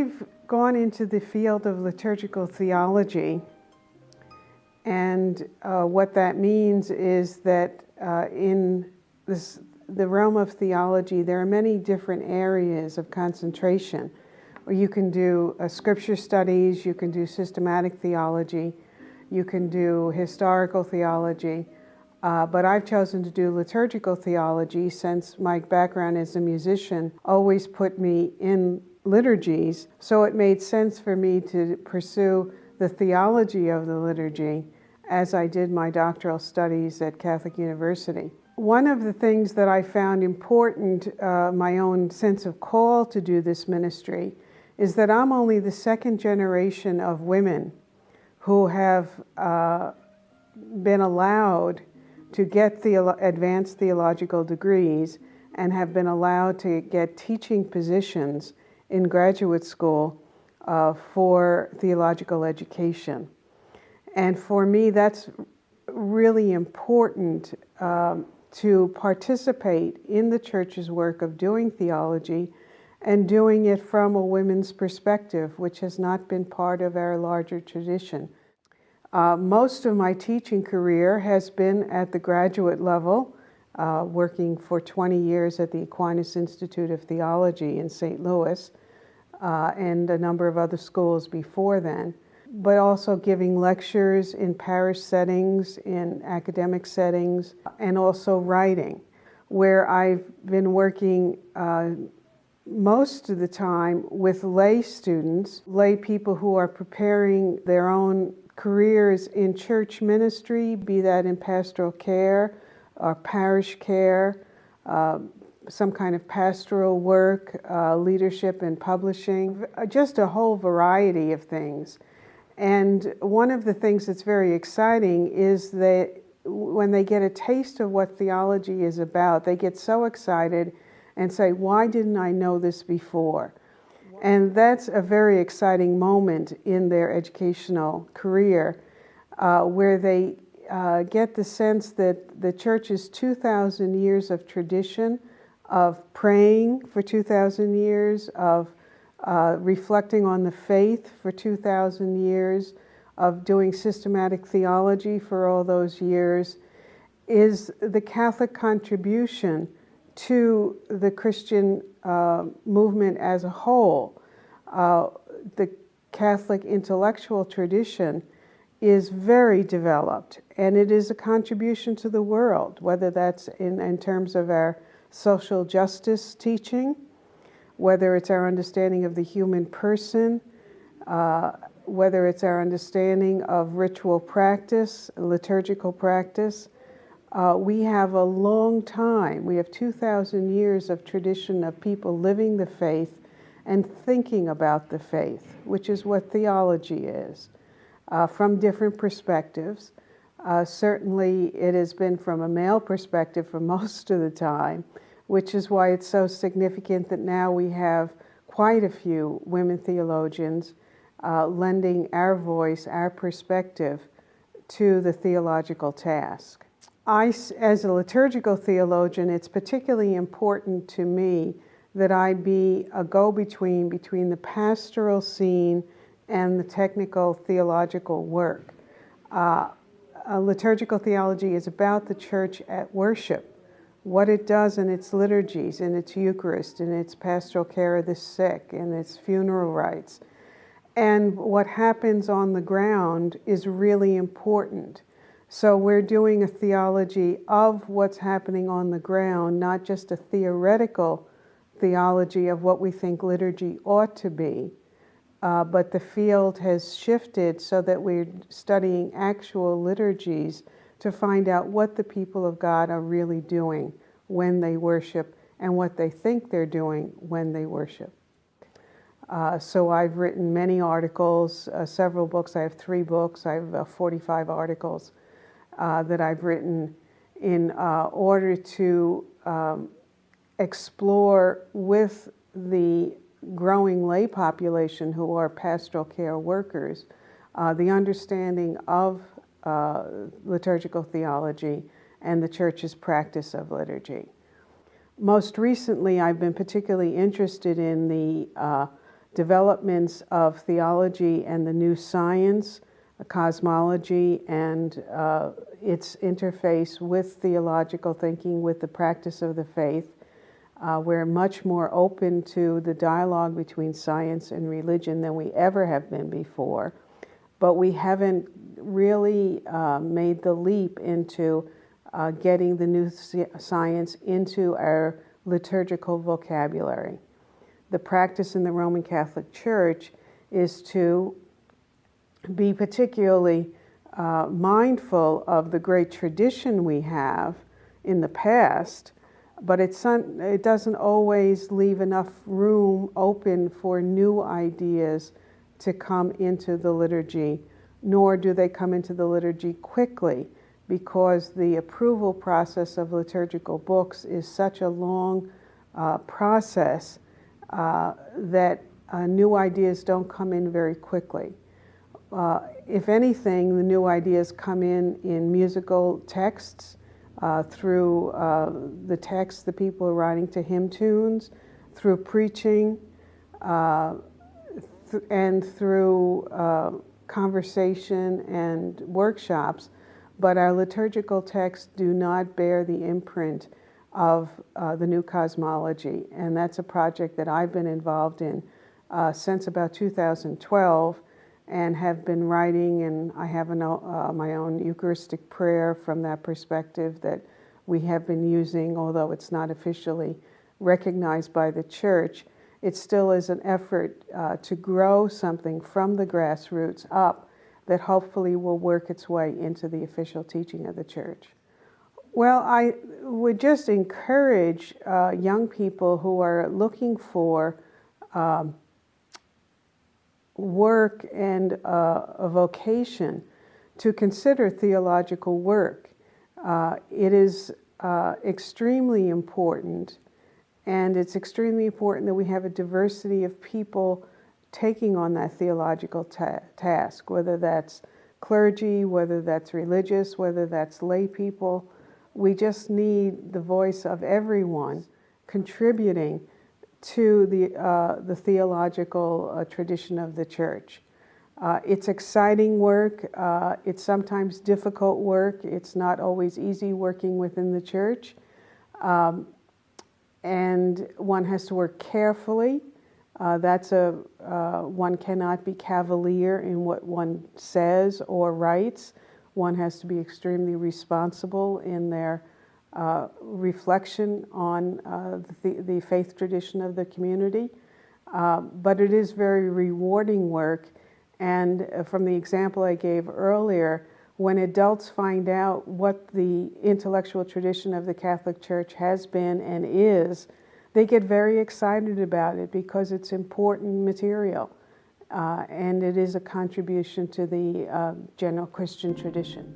I've gone into the field of liturgical theology, and what that means is that in the realm of theology, there are many different areas of concentration. Where you can do scripture studies, you can do systematic theology, you can do historical theology, but I've chosen to do liturgical theology since my background as a musician always put me in liturgies, so it made sense for me to pursue the theology of the liturgy as I did my doctoral studies at Catholic University. One of the things that I found important, my own sense of call to do this ministry, is that I'm only the second generation of women who have been allowed to get advanced theological degrees and have been allowed to get teaching positions in graduate school for theological education. And for me, that's really important to participate in the Church's work of doing theology and doing it from a women's perspective, which has not been part of our larger tradition. Most of my teaching career has been at the graduate level, working for 20 years at the Aquinas Institute of Theology in St. Louis, and a number of other schools before then, but also giving lectures in parish settings, in academic settings, and also writing, where I've been working most of the time with lay students, lay people who are preparing their own careers in church ministry, be that in pastoral care or parish care, some kind of pastoral work, leadership and publishing, just a whole variety of things. And one of the things that's very exciting is that when they get a taste of what theology is about, they get so excited and say, why didn't I know this before? And that's a very exciting moment in their educational career, where they get the sense that the Church's 2,000 years of tradition of praying for 2,000 years, of reflecting on the faith for 2,000 years, of doing systematic theology for all those years, is the Catholic contribution to the Christian movement as a whole. The Catholic intellectual tradition is very developed, and it is a contribution to the world, whether that's in terms of our social justice teaching, whether it's our understanding of the human person, whether it's our understanding of ritual practice, liturgical practice. We have a long time, we have 2,000 years of tradition of people living the faith and thinking about the faith, which is what theology is, from different perspectives. Certainly it has been from a male perspective for most of the time, which is why it's so significant that now we have quite a few women theologians lending our voice, our perspective to the theological task. As a liturgical theologian, it's particularly important to me that I be a go-between between the pastoral scene and the technical theological work. Liturgical theology is about the Church at worship, what it does in its liturgies, in its Eucharist, in its pastoral care of the sick, in its funeral rites. And what happens on the ground is really important. So we're doing a theology of what's happening on the ground, not just a theoretical theology of what we think liturgy ought to be, but the field has shifted so that we're studying actual liturgies to find out what the people of God are really doing when they worship and what they think they're doing when they worship. So I've written many articles, several books. I have 3 books. I have 45 articles that I've written in order to explore with the growing lay population who are pastoral care workers the understanding of liturgical theology and the Church's practice of liturgy. Most recently, I've been particularly interested in the developments of theology and the new science, cosmology, and its interface with theological thinking, with the practice of the faith. We're much more open to the dialogue between science and religion than we ever have been before, but we haven't really made the leap into getting the new science into our liturgical vocabulary. The practice in the Roman Catholic Church is to be particularly mindful of the great tradition we have in the past, but it doesn't always leave enough room open for new ideas to come into the liturgy, nor do they come into the liturgy quickly, because the approval process of liturgical books is such a long process that new ideas don't come in very quickly. If anything, the new ideas come in musical texts, through the text the people are writing to hymn tunes, through preaching, and through conversation and workshops, but our liturgical texts do not bear the imprint of the new cosmology, and that's a project that I've been involved in since about 2012, and have been writing, and I have my own Eucharistic prayer from that perspective that we have been using, although it's not officially recognized by the Church. It still is an effort to grow something from the grassroots up that hopefully will work its way into the official teaching of the Church. Well, I would just encourage young people who are looking for work and a vocation to consider theological work. It is extremely important, and it's extremely important that we have a diversity of people taking on that theological task, whether that's clergy, whether that's religious, whether that's lay people. We just need the voice of everyone contributing to the theological tradition of the Church. It's exciting work. It's sometimes difficult work. It's not always easy working within the Church. And one has to work carefully. One cannot be cavalier in what one says or writes. One has to be extremely responsible in their reflection on the faith tradition of the community. But it is very rewarding work. And from the example I gave earlier, when adults find out what the intellectual tradition of the Catholic Church has been and is, they get very excited about it because it's important material. And it is a contribution to the general Christian tradition.